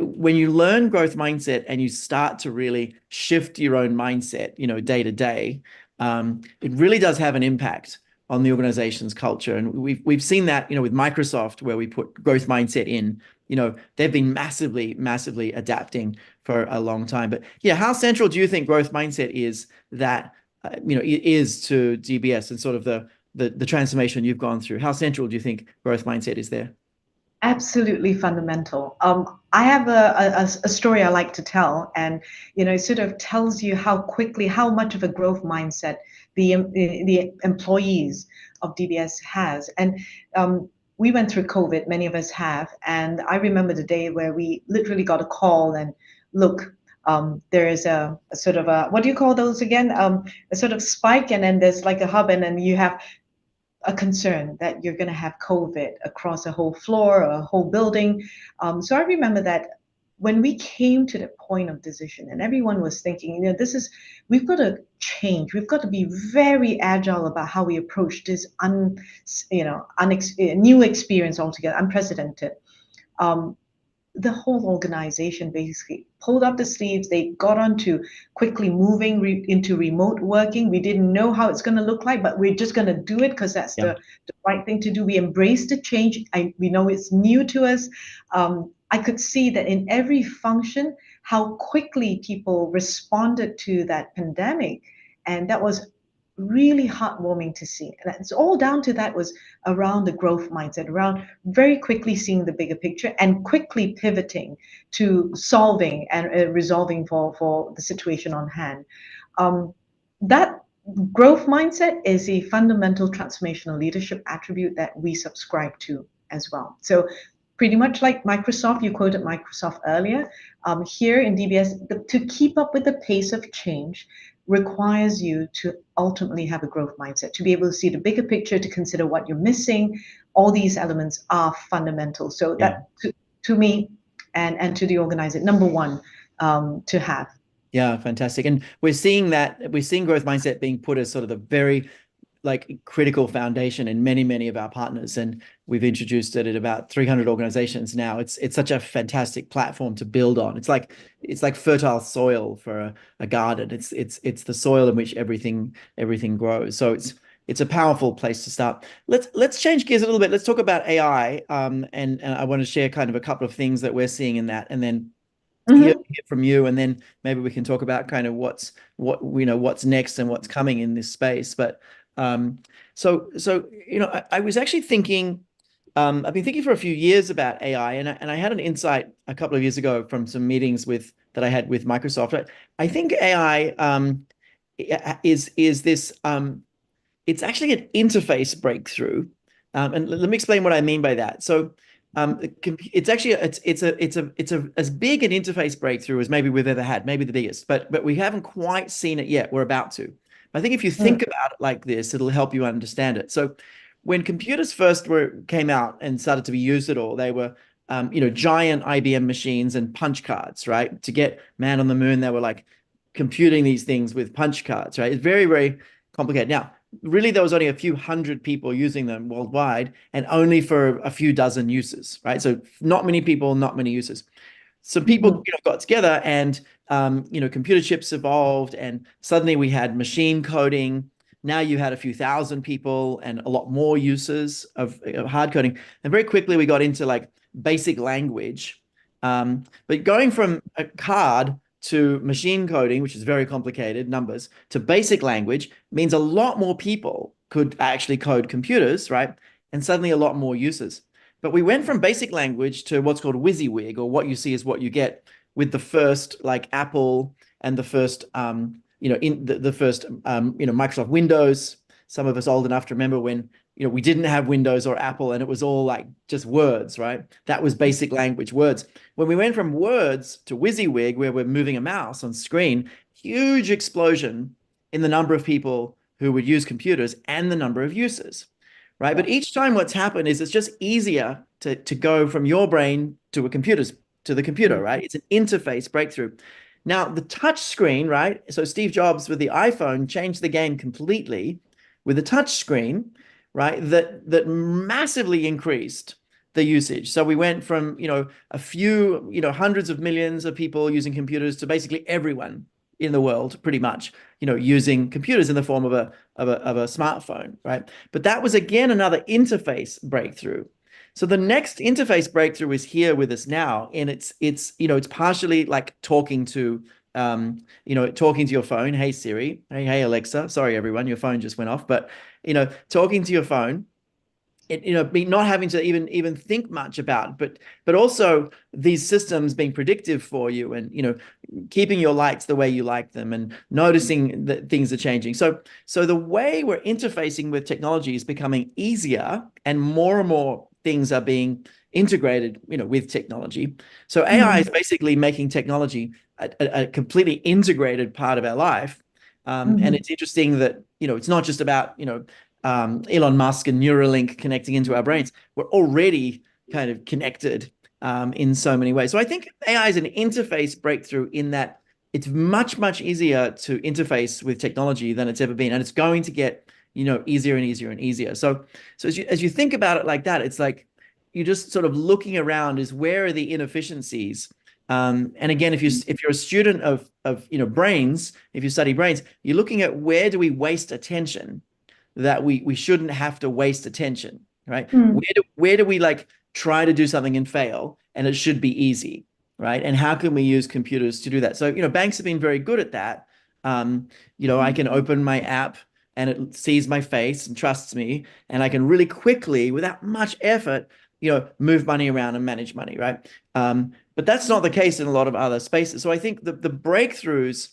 when you learn growth mindset and you start to really shift your own mindset, day to day, it really does have an impact on the organization's culture. And we've seen that, with Microsoft, where we put growth mindset in, they've been massively adapting for a long time. But yeah, how central do you think growth mindset is that, is to DBS and sort of the transformation you've gone through? How central do you think growth mindset is there? Absolutely fundamental. I have a story I like to tell, and it sort of tells you how much of a growth mindset the employees of DBS has. And we went through COVID, many of us have, and I remember the day where we literally got a call and look, there is a sort of what do you call those again? A sort of spike, and then there's like a hub, and then you have a concern that you're going to have COVID across a whole floor or a whole building. So I remember that when we came to the point of decision, and everyone was thinking, we've got to change. We've got to be very agile about how we approach this new experience altogether, unprecedented. The whole organization basically pulled up the sleeves. They got on to quickly moving into remote working. We didn't know how it's going to look like, but we're just going to do it because that's the right thing to do. We embraced the change. We know it's new to us. I could see that in every function, how quickly people responded to that pandemic. And that was really heartwarming to see. And it's all down to that was around the growth mindset, around very quickly seeing the bigger picture and quickly pivoting to solving and resolving for the situation on hand. That growth mindset is a fundamental transformational leadership attribute that we subscribe to as well. So pretty much like Microsoft, you quoted Microsoft earlier, here in DBS, to keep up with the pace of change requires you to ultimately have a growth mindset, to be able to see the bigger picture, to consider what you're missing. All these elements are fundamental. So that to me and to the organizer, number one, to have. Yeah, fantastic. And we're seeing growth mindset being put as sort of the very critical foundation in many of our partners, and we've introduced it at about 300 organizations now. It's such a fantastic platform to build on. It's like fertile soil for a garden. It's the soil in which everything grows. So it's a powerful place to start. Let's change gears a little bit. Let's talk about AI. And I want to share kind of a couple of things that we're seeing in that, and then hear from you, and then maybe we can talk about kind of what's next and what's coming in this space. But so I was actually thinking, I've been thinking for a few years about AI, and I had an insight a couple of years ago from some meetings that I had with Microsoft. I think AI is this it's actually an interface breakthrough, and let me explain what I mean by that. So it's actually it's as big an interface breakthrough as maybe we've ever had, maybe the biggest, but we haven't quite seen it yet. We're about to. I think if you think about it like this, it'll help you understand it. So when computers first came out and started to be used at all, they were, giant IBM machines and punch cards, right? To get man on the moon, they were like computing these things with punch cards, right? It's very, very complicated. Now, really there was only a few hundred people using them worldwide and only for a few dozen uses, right? So not many people, not many uses. Some people got together and computer chips evolved, and suddenly we had machine coding. Now you had a few thousand people and a lot more uses of hard coding. And very quickly we got into like basic language. But going from a card to machine coding, which is very complicated numbers, to basic language means a lot more people could actually code computers, right? And suddenly a lot more uses. But we went from basic language to what's called WYSIWYG, or what you see is what you get, with the first like Apple and the first Microsoft Windows. Some of us old enough to remember when we didn't have Windows or Apple and it was all like just words, right? That was basic language, words. When we went from words to WYSIWYG, where we're moving a mouse on screen, huge explosion in the number of people who would use computers and the number of users, right? But each time what's happened is it's just easier to go from your brain to the computer, right? It's an interface breakthrough. Now, the touch screen, right? So Steve Jobs with the iPhone changed the game completely with a touch screen, right? That massively increased the usage. So we went from, a few, hundreds of millions of people using computers to basically everyone in the world, pretty much, using computers in the form of a smartphone, right? But that was again another interface breakthrough. So the next interface breakthrough is here with us now, and it's partially like talking to your phone. Hey Siri, hey Alexa. Sorry everyone, your phone just went off. But talking to your phone, not having to even think much about, but also these systems being predictive for you, and keeping your lights the way you like them, and noticing that things are changing. So the way we're interfacing with technology is becoming easier, and more things are being integrated with technology. So AI is basically making technology a completely integrated part of our life. And it's interesting that it's not just about Elon Musk and Neuralink connecting into our brains. We're already kind of connected in so many ways. So I think AI is an interface breakthrough in that it's much easier to interface with technology than it's ever been, and it's going to get easier and easier and easier. So as you think about it like that, it's like you're just sort of looking around, is where are the inefficiencies? And again, if you're a student of brains, if you study brains, you're looking at where do we waste attention that we shouldn't have to waste attention, right? Where do we like try to do something and fail, and it should be easy, right? And how can we use computers to do that? So banks have been very good at that. I can open my app and it sees my face and trusts me, and I can really quickly, without much effort, move money around and manage money, right? But that's not the case in a lot of other spaces. So I think the breakthroughs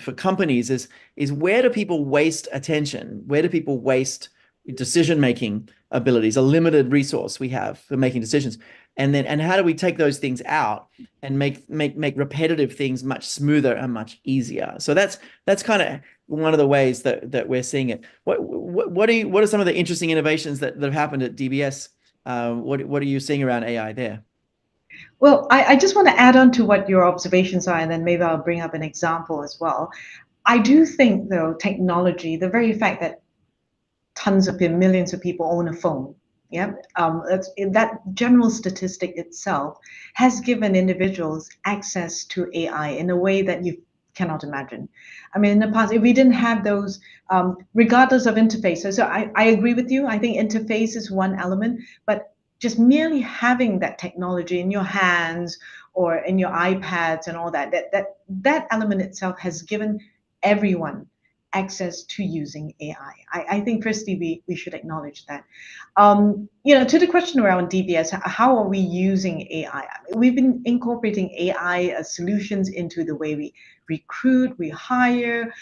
for companies is where do people waste attention? Where do people waste decision-making abilities, a limited resource we have for making decisions? And how do we take those things out and make repetitive things much smoother and much easier? So that's kind of one of the ways that we're seeing it. What are some of the interesting innovations that have happened at DBS? What are you seeing around AI there? Well, I just want to add on to what your observations are, and then maybe I'll bring up an example as well. I do think, though, technology, the very fact that millions of people own a phone, that general statistic itself has given individuals access to AI in a way that you cannot imagine. I mean, in the past, if we didn't have those, regardless of interfaces, so I agree with you. I think interface is one element, but just merely having that technology in your hands or in your iPads and all that element itself has given everyone access to using AI. I think firstly we should acknowledge that. To the question around DBS, how are we using AI? We've been incorporating AI solutions into the way we recruit, we hire.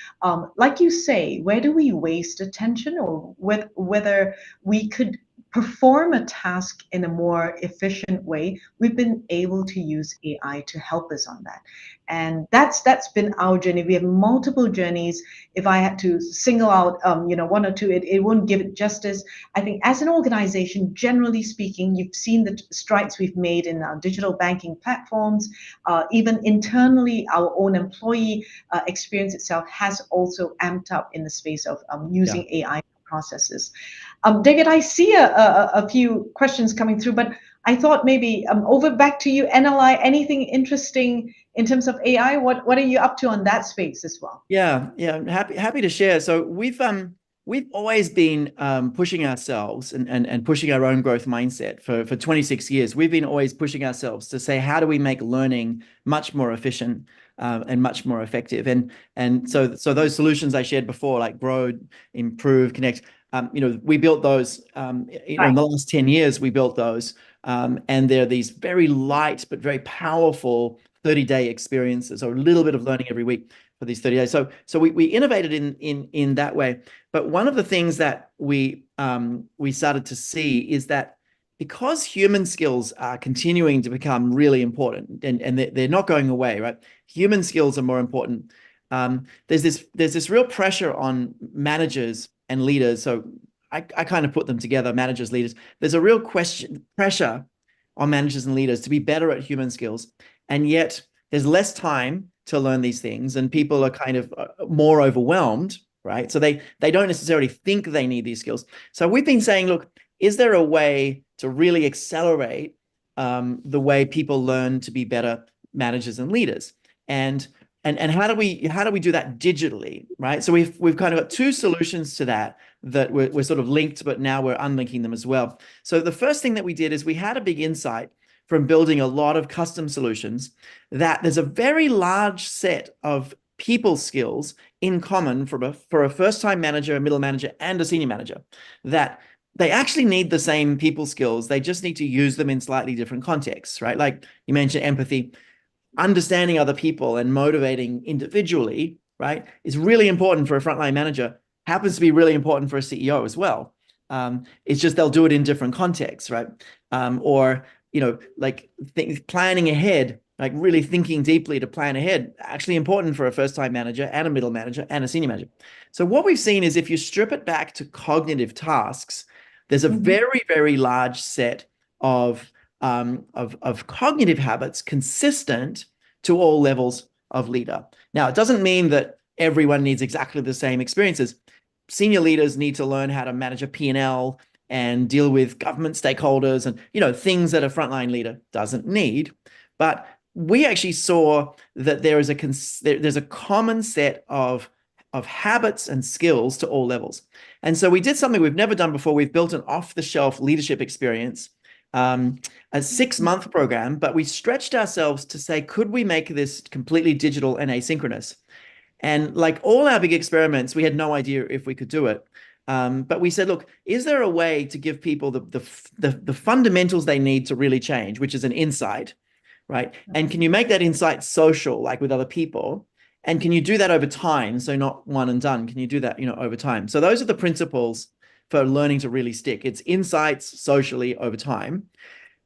Like you say, where do we waste attention, or whether we could perform a task in a more efficient way, we've been able to use AI to help us on that. And that's been our journey. We have multiple journeys. If I had to single out, one or two, it won't give it justice. I think as an organization, generally speaking, you've seen the strides we've made in our digital banking platforms. Even internally, our own employee experience itself has also amped up in the space of using AI processes. David, I see a few questions coming through, but I thought maybe over back to you, NLI, anything interesting in terms of AI? What are you up to on that space as well? Yeah, happy to share. So we've always been pushing ourselves and pushing our own growth mindset for 26 years. We've been always pushing ourselves to say, how do we make learning much more efficient and much more effective? And so those solutions I shared before, like Grow, Improve, Connect, we built those. In the last 10 years, we built those, and they're these very light but very powerful 30-day experiences, or a little bit of learning every week for these 30 days. So we innovated in that way. But one of the things that we started to see is that because human skills are continuing to become really important, and they're not going away, right? Human skills are more important. There's this real pressure on managers and leaders. So I kind of put them together, managers, leaders. There's a real pressure on managers and leaders to be better at human skills. And yet there's less time to learn these things, and people are kind of more overwhelmed, right? So they don't necessarily think they need these skills. So we've been saying, look, is there a way to really accelerate the way people learn to be better managers and leaders? And how do we do that digitally, right? So we've kind of got two solutions to that we're sort of linked, but now we're unlinking them as well. So the first thing that we did is we had a big insight from building a lot of custom solutions that there's a very large set of people skills in common for a first-time manager, a middle manager, and a senior manager, that they actually need the same people skills. They just need to use them in slightly different contexts, right? Like you mentioned, empathy, understanding other people and motivating individually, right, is really important for a frontline manager, happens to be really important for a CEO as well. It's just they'll do it in different contexts, right? Or like planning ahead, like really thinking deeply to plan ahead, actually important for a first-time manager and a middle manager and a senior manager. So what we've seen is if you strip it back to cognitive tasks, there's a very, very large set of cognitive habits consistent to all levels of leader. Now, it doesn't mean that everyone needs exactly the same experiences. Senior leaders need to learn how to manage a P&L and deal with government stakeholders and things that a frontline leader doesn't need. But we actually saw that there's a common set of habits and skills to all levels. And so we did something we've never done before. We've built an off-the-shelf leadership experience, a 6-month program, but we stretched ourselves to say, could we make this completely digital and asynchronous? And like all our big experiments, we had no idea if we could do it. But we said, look, is there a way to give people the fundamentals they need to really change, which is an insight, right? And can you make that insight social, like with other people? And can you do that over time? So not one and done. Can you do that, over time? So those are the principles for learning to really stick. It's insights socially over time.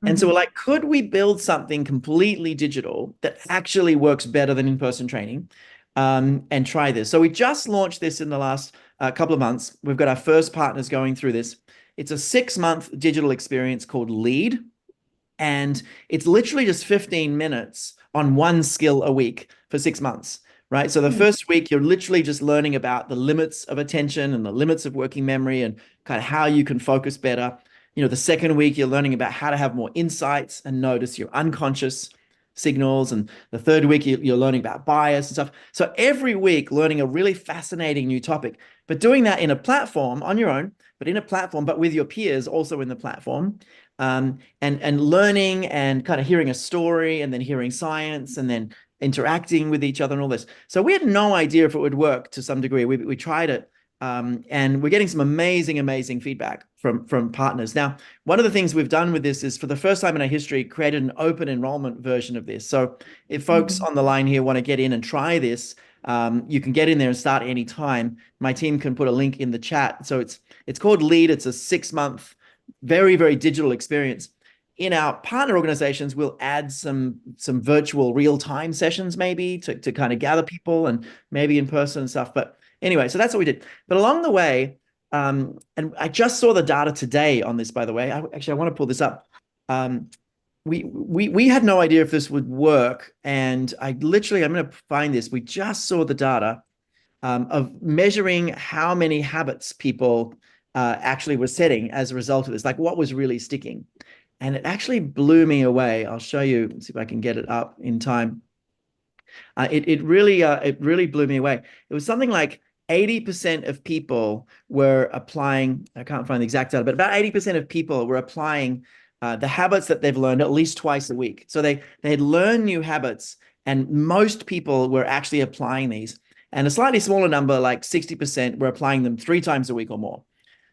And so we're like, could we build something completely digital that actually works better than in-person training? And try this. So we just launched this in the last couple of months. We've got our first partners going through this. It's a 6-month digital experience called LEAD. And it's literally just 15 minutes on one skill a week for 6 months, right? So the first week, you're literally just learning about the limits of attention and the limits of working memory and kind of how you can focus better. The second week, you're learning about how to have more insights and notice your unconscious signals. And the third week, you're learning about bias and stuff. So every week, learning a really fascinating new topic, but doing that in a platform on your own, but with your peers also in the platform, and learning and kind of hearing a story and then hearing science and then interacting with each other and all this. So we had no idea if it would work to some degree. We tried it. And we're getting some amazing feedback from partners. Now, one of the things we've done with this is, for the first time in our history, created an open enrollment version of this. So if folks on the line here want to get in and try this, you can get in there and start anytime. My team can put a link in the chat. So it's called LEAD. It's a 6-month very, very digital experience. In our partner organizations, we'll add some virtual real-time sessions maybe to kind of gather people, and maybe in person and stuff. But anyway, so that's what we did. But along the way, and I just saw the data today on this, by the way. I want to pull this up. We had no idea if this would work, and I'm going to find this. We just saw the data of measuring how many habits people actually were setting as a result of this, like what was really sticking. And it actually blew me away. I'll show you, see if I can get it up in time. It really blew me away. It was something like 80% of people were applying, I can't find the exact data, but about 80% of people were applying the habits that they've learned at least twice a week. So they had learned new habits, and most people were actually applying these. And a slightly smaller number, like 60%, were applying them 3 times a week or more.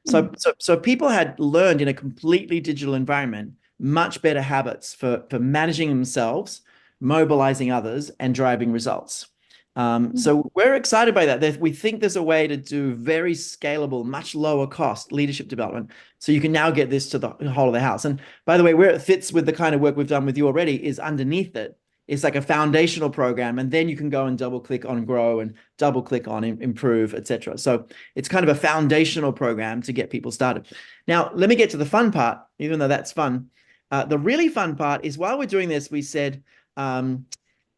So people had learned in a completely digital environment much better habits for managing themselves, mobilizing others, and driving results. So we're excited by that. We think there's a way to do very scalable, much lower cost leadership development. So you can now get this to the whole of the house. And by the way, where it fits with the kind of work we've done with you already is underneath it. It's like a foundational program, and then you can go and double click on grow and double click on improve, etc. So it's kind of a foundational program to get people started. Now, let me get to the fun part, even though that's fun. The really fun part is, while we're doing this, we said,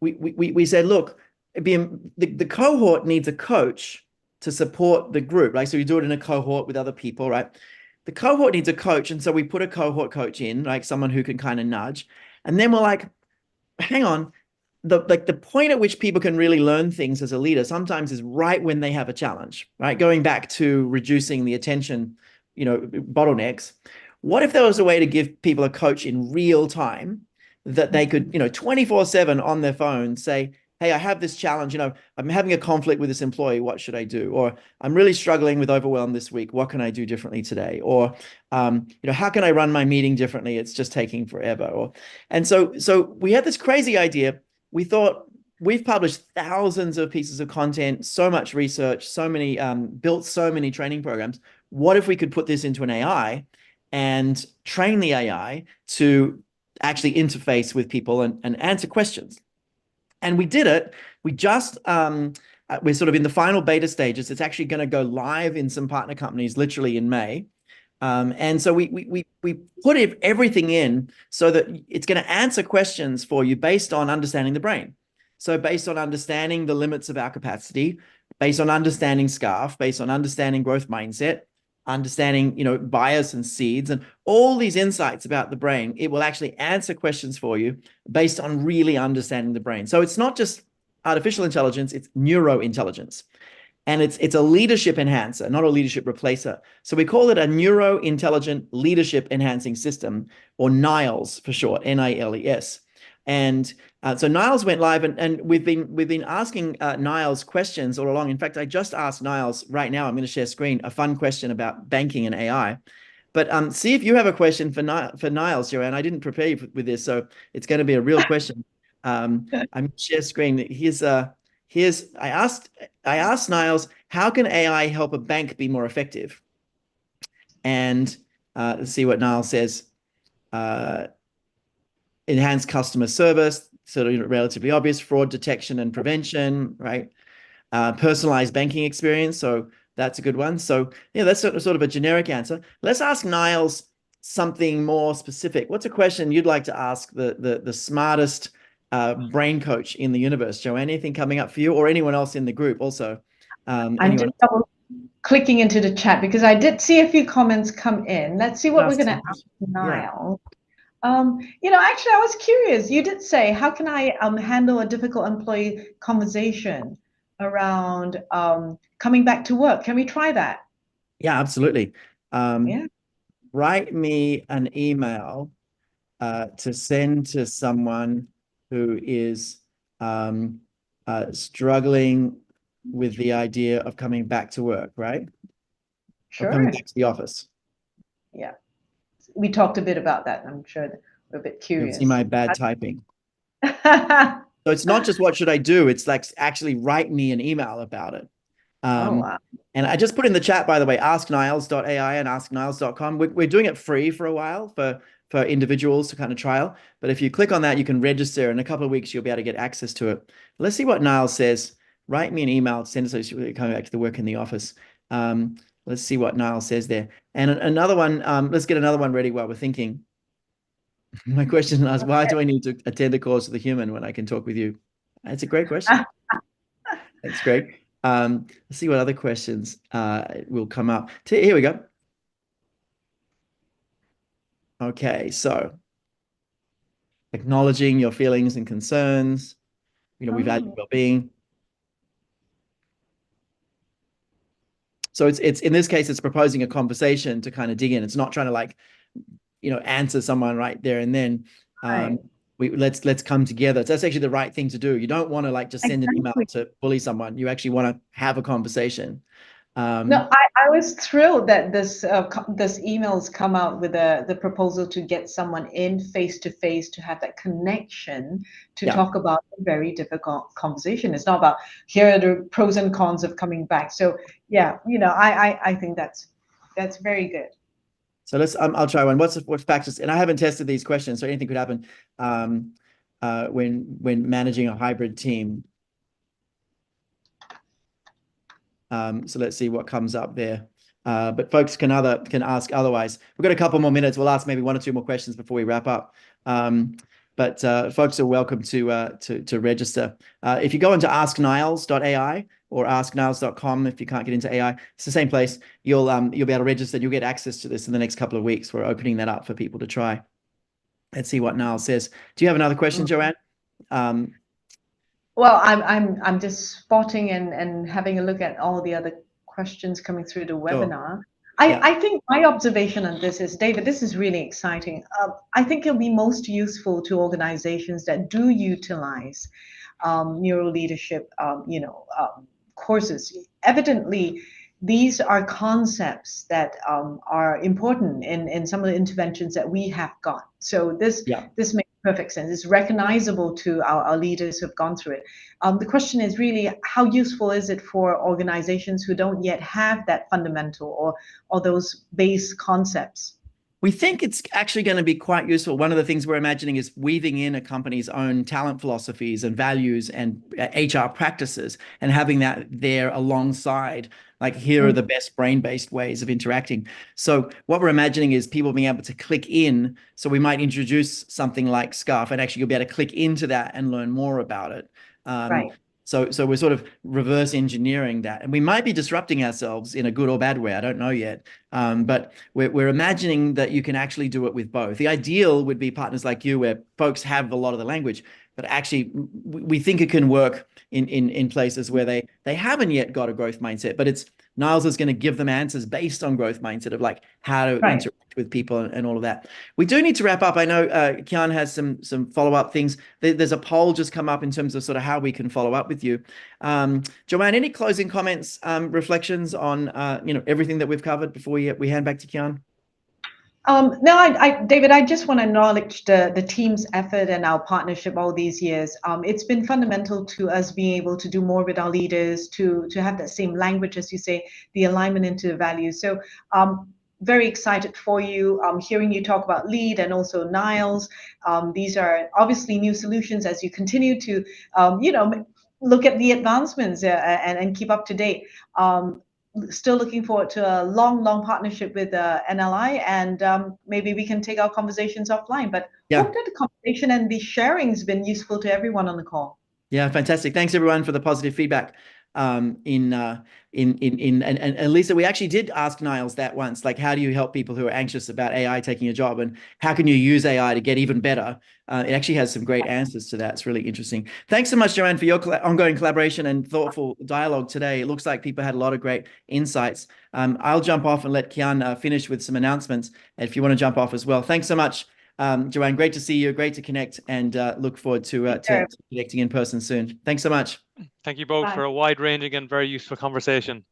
we said, look, the cohort needs a coach to support the group, right? So you do it in a cohort with other people, right? The cohort needs a coach, and so we put a cohort coach in, like someone who can kind of nudge, and then we're like, hang on, the point at which people can really learn things as a leader sometimes is right when they have a challenge, right? Going back to reducing the attention, bottlenecks. What if there was a way to give people a coach in real time that they could, 24/7 on their phone say, hey, I have this challenge, I'm having a conflict with this employee, what should I do? Or I'm really struggling with overwhelm this week, what can I do differently today? Or, how can I run my meeting differently? It's just taking forever. And so we had this crazy idea. We thought, we've published thousands of pieces of content, so much research, so many, built so many training programs. What if we could put this into an AI and train the AI to actually interface with people and answer questions? And we did it. We just, we're sort of in the final beta stages. It's actually going to go live in some partner companies literally in May. And so we put everything in so that it's going to answer questions for you based on understanding the brain. So based on understanding the limits of our capacity, based on understanding SCARF, based on understanding growth mindset, understanding, bias and seeds, and all these insights about the brain, it will actually answer questions for you based on really understanding the brain. So it's not just artificial intelligence, it's neurointelligence. And it's a leadership enhancer, not a leadership replacer. So we call it a neuro-intelligent leadership enhancing system, or NILES for short, NILES. And so NILES went live, and we've been asking NILES questions all along. In fact, I just asked NILES right now, I'm going to share screen, a fun question about banking and AI. But see if you have a question for NILES, Joanne. I didn't prepare you with this, so it's going to be a real question. I'm going to share screen. I asked NILES, how can AI help a bank be more effective? And let's see what NILES says. Enhance customer service, sort of relatively obvious, fraud detection and prevention, right? Personalized banking experience, so that's a good one. So yeah, that's sort of a generic answer. Let's ask Niles something more specific. What's a question you'd like to ask the smartest brain coach in the universe? Joanne, anything coming up for you, or anyone else in the group also? I'm just double clicking into the chat because I did see a few comments come in. Let's see what we're going to ask Niall. Yeah. Actually, I was curious. You did say, how can I handle a difficult employee conversation around coming back to work? Can we try that? Yeah, absolutely. Write me an email to send to someone who is struggling with the idea of coming back to work, right? Sure. Or coming back to the office. Yeah. We talked a bit about that. I'm sure we're a bit curious. You'll see my bad typing. So it's not just what should I do? It's like actually write me an email about it. Oh, wow. And I just put in the chat, by the way, askniles.ai and askniles.com. We're doing it free for a while for individuals to kind of trial. But if you click on that, you can register. In a couple of weeks, you'll be able to get access to it. Let's see what Niles says. Write me an email, send us coming back to the work in the office. Let's see what Niles says there. And another one, let's get another one ready while we're thinking. My question is, why do I need to attend a course with a human when I can talk with you? That's a great question. That's great. Let's see what other questions will come up. Here we go. Okay, so acknowledging your feelings and concerns. We value well-being. So it's in this case, it's proposing a conversation to kind of dig in. It's not trying to like, answer someone right there and then. Right. Let's come together. So that's actually the right thing to do. You don't want to like just send an email to bully someone. You actually want to have a conversation. No, I was thrilled that this emails come out with the proposal to get someone in face to face to have that connection to talk about a very difficult conversation. It's not about here are the pros and cons of coming back. So yeah, I think that's very good. So I'll try one. What's factors? And I haven't tested these questions, so anything could happen when managing a hybrid team. So let's see what comes up there. But folks can ask otherwise. We've got a couple more minutes. We'll ask maybe 1 or 2 more questions before we wrap up. But folks are welcome to register. If you go into askniles.ai or askniles.com, if you can't get into AI, it's the same place. You'll be able to register. You'll get access to this in the next couple of weeks. We're opening that up for people to try. Let's see what Niles says. Do you have another question, Joanne? Well, I'm just spotting and having a look at all the other questions coming through the webinar. I think my observation on this is, David, this is really exciting. I think it'll be most useful to organizations that do utilize neuro leadership, courses. Evidently, these are concepts that are important in some of the interventions that we have got. So this makes perfect sense. It's recognizable to our leaders who have gone through it. The question is really, how useful is it for organizations who don't yet have that fundamental or those base concepts? We think it's actually going to be quite useful. One of the things we're imagining is weaving in a company's own talent philosophies and values and HR practices and having that there alongside, like, here are the best brain-based ways of interacting. So what we're imagining is people being able to click in. So we might introduce something like SCARF, and actually you'll be able to click into that and learn more about it. Right. So we're sort of reverse engineering that, and we might be disrupting ourselves in a good or bad way. I don't know yet, but we're imagining that you can actually do it with both. The ideal would be partners like you, where folks have a lot of the language, but actually we think it can work in places where they haven't yet got a growth mindset. But Niles is going to give them answers based on growth mindset of like how to interact with people and all of that. We do need to wrap up. I know Kian has some follow-up things. There's a poll just come up in terms of sort of how we can follow up with you. Joanne, any closing comments, reflections on everything that we've covered before we hand back to Kian? No, David, I just want to acknowledge the team's effort and our partnership all these years. It's been fundamental to us being able to do more with our leaders, to have that same language, as you say, the alignment into the values. So very excited for you, hearing you talk about LEAD and also Niles. These are obviously new solutions as you continue to, look at the advancements and keep up to date. Still looking forward to a long partnership with NLI, and maybe we can take our conversations offline. But hope that the conversation and the sharing has been useful to everyone on the call. Yeah, fantastic. Thanks everyone for the positive feedback. And Lisa, we actually did ask Niles that once, like, how do you help people who are anxious about AI taking a job, and how can you use AI to get even better? It actually has some great answers to that. It's really interesting. Thanks so much, Joanne, for your ongoing collaboration and thoughtful dialogue today. It looks like people had a lot of great insights. I'll jump off and let Kian finish with some announcements if you want to jump off as well. Thanks so much, Joanne. Great to see you. Great to connect, and look forward to connecting in person soon. Thanks so much. Thank you both for a wide-ranging and very useful conversation.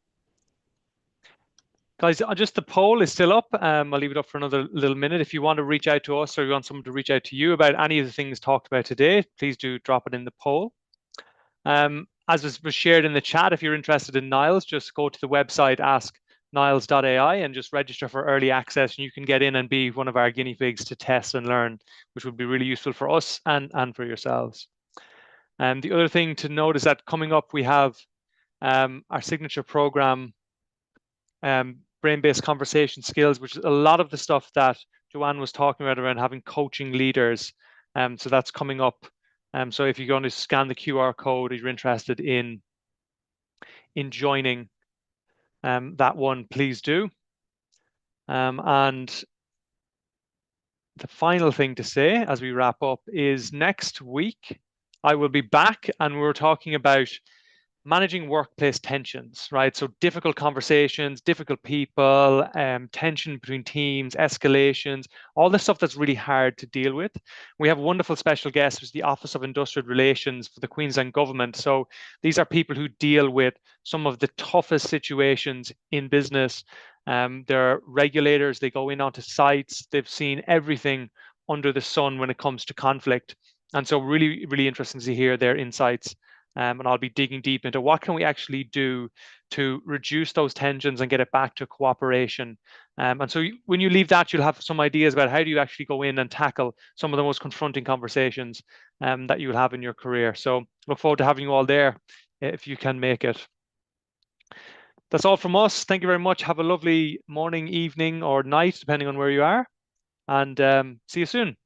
Guys, just the poll is still up. I'll leave it up for another little minute. If you want to reach out to us, or you want someone to reach out to you about any of the things talked about today, please do drop it in the poll. as was shared in the chat, if you're interested in Niles, just go to the website askniles.ai and just register for early access, and you can get in and be one of our guinea pigs to test and learn, which would be really useful for us and for yourselves. And the other thing to note is that coming up, we have our signature program, brain-based conversation skills, which is a lot of the stuff that Joanne was talking about around having coaching leaders. So that's coming up. So if you're going to scan the QR code, if you're interested in joining that one, please do. And the final thing to say as we wrap up is next week, I will be back and we're talking about managing workplace tensions, right? So difficult conversations, difficult people, tension between teams, escalations, all the stuff that's really hard to deal with. We have a wonderful special guest, who's the Office of Industrial Relations for the Queensland Government. So these are people who deal with some of the toughest situations in business. They're regulators, they go in onto sites, they've seen everything under the sun when it comes to conflict. And so really, really interesting to hear their insights. And I'll be digging deep into what can we actually do to reduce those tensions and get it back to cooperation. And so when you leave that, you'll have some ideas about how do you actually go in and tackle some of the most confronting conversations that you'll have in your career. So look forward to having you all there if you can make it. That's all from us. Thank you very much. Have a lovely morning, evening, or night, depending on where you are. And see you soon.